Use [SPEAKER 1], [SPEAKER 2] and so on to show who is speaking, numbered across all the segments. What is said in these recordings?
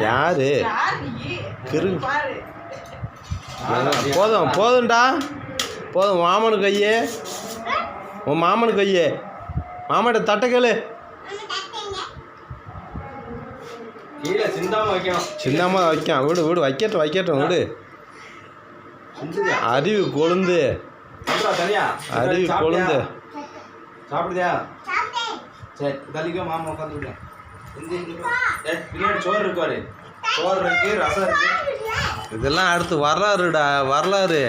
[SPEAKER 1] யாரு போதும் போதும்டா போதும். மாமனுக்கு கையே உன் மாமனுக்கு கையே மாமாட்ட தட்டை கேளு. சிந்தாம வைக்கான் விடு விடு வைக்கட்டும் வைக்கட்டும் விடு. அறிவு கொழுந்து அறிவு கொழுந்து
[SPEAKER 2] சாப்பிடுதியா? சரி தள்ளிக்கோ, மாமா உட்காந்துக்கிட்டேன். பின்னாடி சோறு இருக்காரு, சோறு இருக்கு, ரசம் இருக்கு.
[SPEAKER 1] இதெல்லாம் அடுத்து வரலாறுடா, வரலாறு,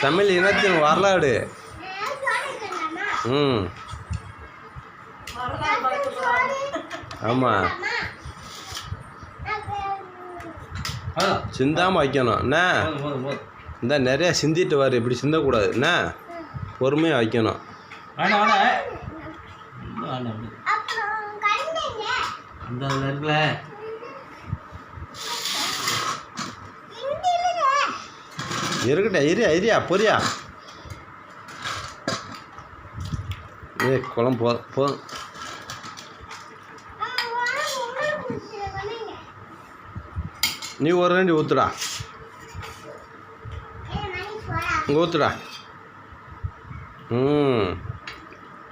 [SPEAKER 1] தமிழ் இனத்தின் வரலாறு. ஆமாம், சிந்தாமல் வைக்கணும் என்ன. இந்த நிறையா சிந்திட்டு வாரு, இப்படி சிந்தக்கூடாது என்ன, பொறுமையாக வைக்கணும். இருக்கட்டா இரியா பொரியா. குழம்பு போதும். நீ ஒரு ரெண்டு ஊற்றுடா, இங்கே ஊற்றுடா.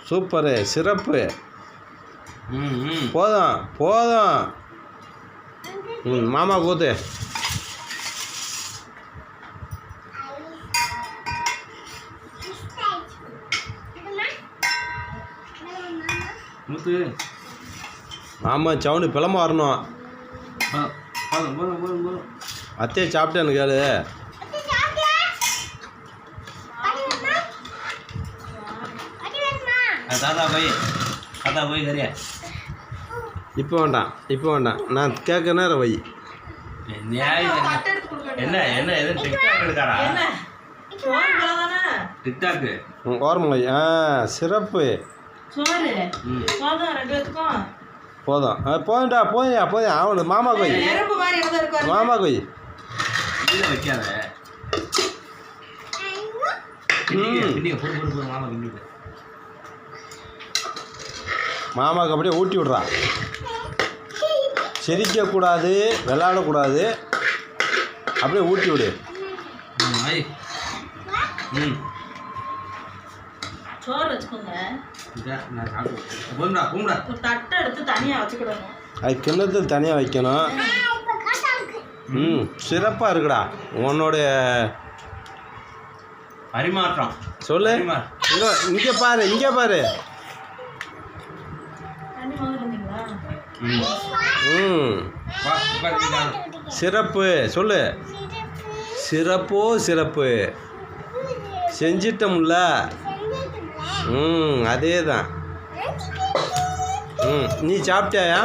[SPEAKER 1] சூப்பரு, சிறப்பு. போதும் போதும். மாமா கூத்து. மாமா சவுண்டு பிளம்ப வரணும். அத்தையை சாப்பிட்டேன்னு கேளு. இப்போ வேண்டாம், இப்போ வேண்டாம், நான் கேட்க நேரம் வை.
[SPEAKER 2] என்ன என்ன எது டிக்டாக் எடுக்காரா? டிக்டாக்
[SPEAKER 1] ஓரமலை. சிறப்பு. போதும் போதும்டா போதும் போதும். அவனு மாமா கொய், மாமா கொய்.
[SPEAKER 2] வைக்காத
[SPEAKER 1] மாமாவுக்கு அப்படியே ஊட்டி விட்றா. சிரிக்கக்கூடாது, விளாடக்கூடாது, அப்படியே ஊட்டி விடு.
[SPEAKER 3] சோறு வச்சுக்கோங்க, தட்டை எடுத்து தனியாக வச்சுக்கிடணும்.
[SPEAKER 1] அது கிண்ணத்தில் தனியாக வைக்கணும். சிறப்பாக இருக்குடா உன்னோடைய
[SPEAKER 2] பரிமாற்றம். சொல்லு,
[SPEAKER 1] இங்கே பாரு, இங்கே பாரு. சிறப்பு சொல்லு. சிறப்போ சிறப்பு. செஞ்சிட்டோம்ல. அதே தான். நீ சாப்பிட்டியாயா?